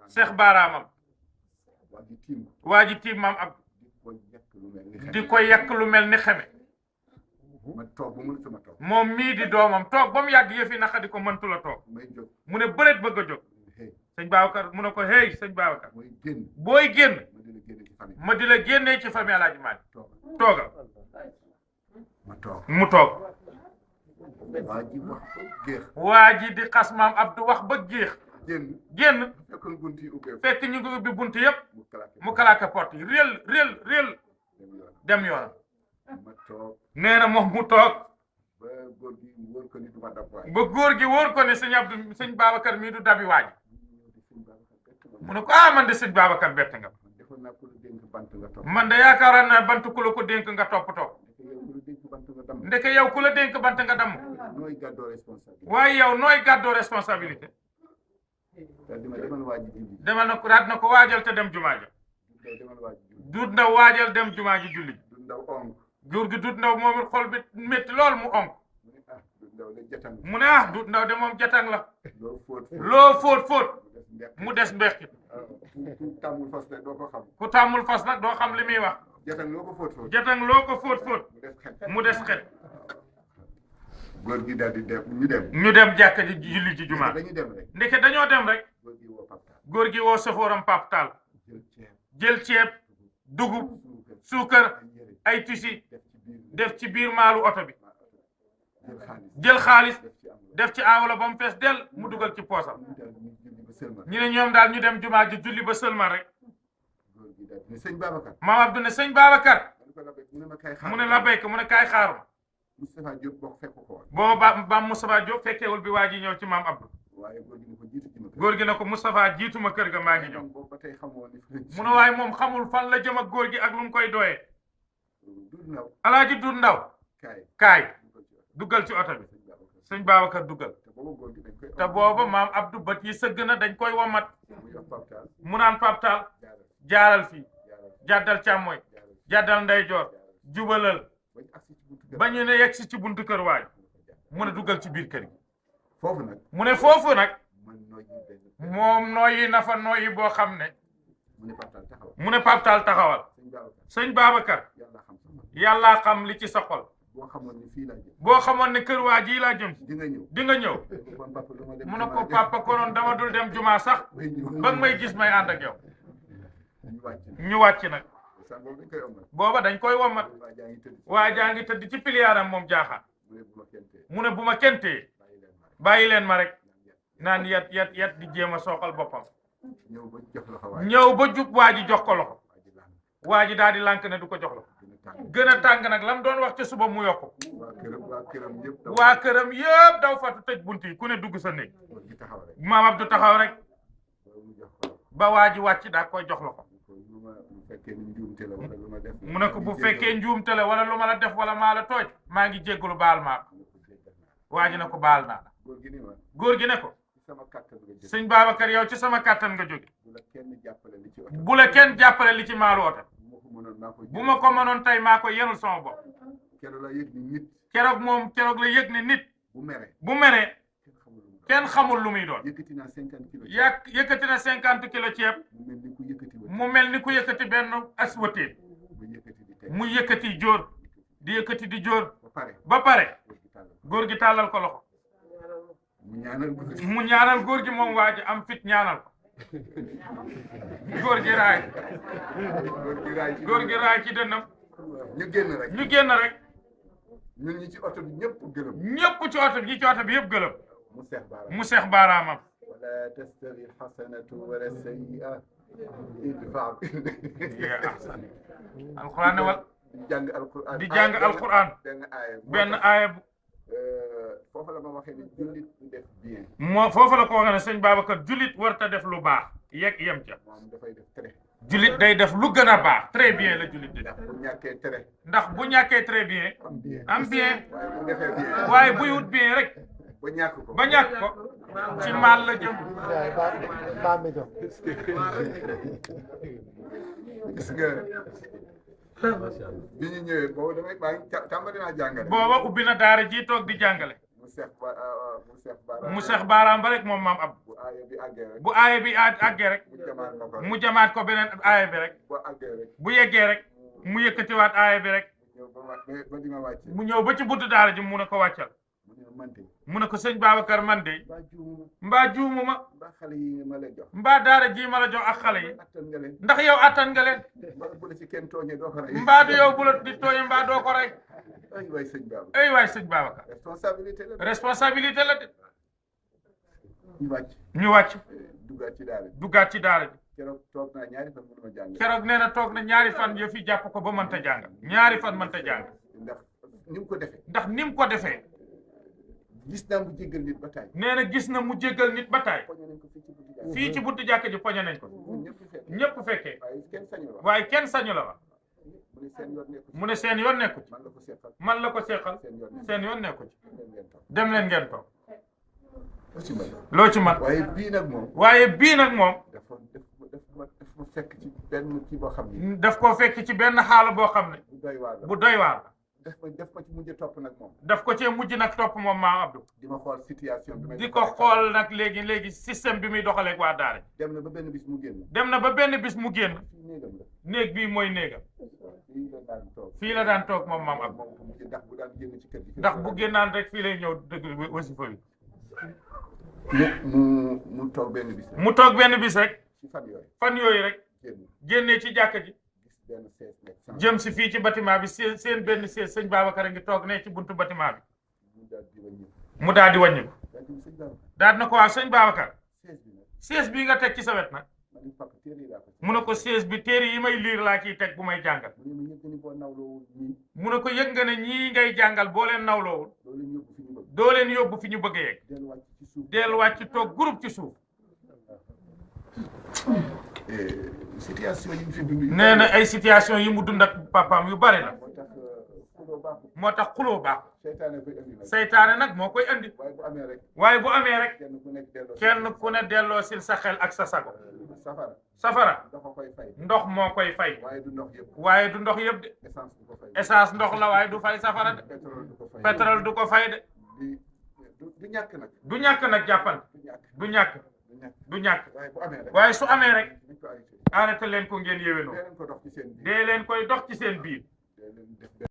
seex baaraamam waa ji tiim maam ab di ko yàq lu mel ni xeme moom mii di doomam toog ba mu yàgg yëfi naxa di ko mëntu la toog mu ne bëreet bëgg a jóg sëñ Babacar mu ne ko hey sëñ Babacar booy génn ma di la génnee ci famille Alaaji Maalik toogal mu toog waa ji di xas maam Abdou wax ba géex génn fekk ñu ngi ubbi bunt yëpp mu kalaake porte yi réel dem yoon nee na moom mu toog ba góor gi wóor ko ne sëñ Abdou sëñ Babacar mii du dabi waa ji mu ne ko man de sëñ Babacar bett nga man de yaakaaroon naa bant ku la ko dénk nga toppatoo ndeke yow ku la dénk bant nga damm waaye yow nooy gàddoo responsabilité demal na ko daat na ko waajal te dem jumaa ja duut ndaw waajal dem jumaa ji julli góor gi duut ndaw moom it xol bi métti lool mu onk mu ne duut ndaw de moom jatang la loo fóot mu des mbeqit ku tàmmul fas nag doo xam li muy wax jatang loo ko fóot mu des xet góor gi daal di dem ñu dem jàkka ji julli ci jumaa ndeke dañoo dem rek góor gi woo safooram Pape Tall jël ceeb dugub suukar ay tisi def ci biir maalu oto bi jël xaalis def ci aawala ba mu fees del mu dugal ci poosam ñu ne ñoom daal ñu dem jumaa ji julli ba sëlmal rek maam Abdou ne sëñ Babacar mu ne la béyk mu ne kaay xaaruma Moustapha Diop bokk fekk ko woon booba ba Moustapha Diop fekkeewul bi waa ji ñëw ci maam Abdou góor gi ne ko Moustapha jiituma kër ga maa ngi ñëw mu ne waaye moom xamul fan la jëm ak góor gi ak lu mu koy doyee alaaji du ndaw kaay duggal ci oto bi sëñ Babacar duggal te booba maam Abdou bët yi sëgg na dañ koy womat mu naan Pape Tall jaaral fii jàddal càmmooy jàddal ndeyjoor jubalal ba ñu ne yegg si ci buntu kër waaj mu ne duggal ci biir kër gi mu ne foofu nag moom nooyi na fa nooyi boo xam ne mu ne Pape Tall taxawal sëñ Babacar yàllaa xam li ci sa xol boo xamoon ne kër waa ji laa jëm di nga ñëw mu ne ko papa konoon dama dul dem jumaa sax ba nga may gis may ànd ak yow ñu wàcc nag booba dañ koy womat waa jaa ngi tëdd ci piliyaaram moom jaaxaan mu ne bu ma kentee bàyyi leen ma rek naan yat di jéem a sooxal boppam ñëw ba jub waa ji jox ko loxo waa ji daal di lànk ne du ko jox loxo gën a tàng nag lam doon wax ca suba mu yokku waa këram yëpp daw fatu tëj bunt yi ku ne dugg sa néeg maam Abdou taxaw rek ba waa ji wàcc daa koy jox loxo mu ne ko bu fekkee njuumte la wala lu ma la def wala maa la tooj maa ngi jéggalu baal maa ko waa ji ne ko baal naa la góor gi ne ko sëñ Babacar yow ci sama kàttan nga jóge bu la kenn jàppale li ci maalu oto bu ma ko mënoon tey maa ko yenul sama bopp keroog la yëg ne nit bu meree kenn xamul lu muy doon yëkkati na 50 kilos ceeb mu mel ni ku yëkkati benn aswateen mu yëkkati jóor di yëkkati di jóor ba pare góor gi tàllal ko loxo mu ñaanal góor gi moom waa ji am fit ñaanal ko góor gi raay ci dënnam ñu génn rek ñun ñi ci oto bi ñëpp gëlëm ñëpp ci oto bi yëpp gëlëm mu seex baaraamam wala tastawi alxasanatu wala sayyi'a idfa alquran ne wal di jàng alquran benn aaya foofu la ma waxee ne jullit du def bien foofu la ko waxee ne sëñ Babacar jullit warta def lu baax yem ca moom dafay def très jullit day def lu gën a baax très bien la jullit di def ndax bu ñàkkee très bien am bien waaye buy wut bien rek ba ñàkk ko ci maal la jëm gis nga bi ñu ñëwee boobu damay tàmbali naa jàngale booba ubbi na daara ji toog di jàngale mu seex baaraam ba rek moom maam ab bu aaya bi àggee rek mu jamaat ko beneen aaya bi rek bu yeggee rek mu yëkkatiwaat aaya bi rek mu ñëw ba ci buntu daara ji mu ne ko wàccal mu ne ko sëñ Babacar man de mbaa juumuma mbaa daara ji ma la jox ak xale yi ndax yow attan nga leen mbaa du yow bu la di tooñe mbaa doo ko rey ay waay sëñ Babacar responsabilité la de ñu wàcc duggaat ci daara ji keroog nee na toog na ñaari fan yo fi jàpp ko ba mënta jàng ñaari fan mënta jàng ndax ni mu ko defee gis na mu jéggal nit ba taay nee na gis na mu jéggal nit ba taay fii ci buntu jàkk ji poñe nañ ko ñëpp fekkee waaye kenn sañu la wax mu ne seen yoon nekku ci man la ko seqal seen yoon nekku ci dem leen ngeen toog loo ci man waaye bii nag moom dafa fekk ci benn kii boo xam ne daf koo fekk ci benn xaala boo xam ne bu doy waar daf ko ci mujj topp nag moom daf ko cee mujj nag topp moom maam Abdou di ma xool situation bi di ko xool nag léegi système bi muy doxaleeg waa daara dem na ba benn bis mu génn néeg bii mooy néegam fii la daan toog moom maam Abdou ndax bu génnaan rek fii lay ñëw dëgg wasifa bi mu toog benn bis rek ci fan yooyu rek génnee ci jàkka ji jëm si fii ci bâtiment bi seen benn sees sëñ Babacar a ngi toog ne ci buntu bâtiment bi mu daal di wàññi ko daal na ko waaw sëñ Babacar sees bii nga teg ci sa wet nag mu ne ko sees bi téere yi may liir laa ciy teg bu may jàngal mu ne ko yëg nga ne ñii ngay jàngal boo leen nawloowul doo leen yóbbu fi ñu bëgg a yegg delluwaat ci toog groupe ci suuf situation yi mu fi dund nee na ay situation yi mu dund ak papaam yu bari la moo tax xuloo baax seytaane nag moo koy andi waaye bu amee rek kenn ku ne delloo sil sa xel ak sa sago safara ndox moo koy fay waaye du ndox yëpp de essence ndox la waaye du fay safara de pétrole du ko fay de du ñàkk nag jàppan du ñàkk waaye su amee rek arrêté leen ko ngeen yéwénoo dee leen koy dox ci seen biir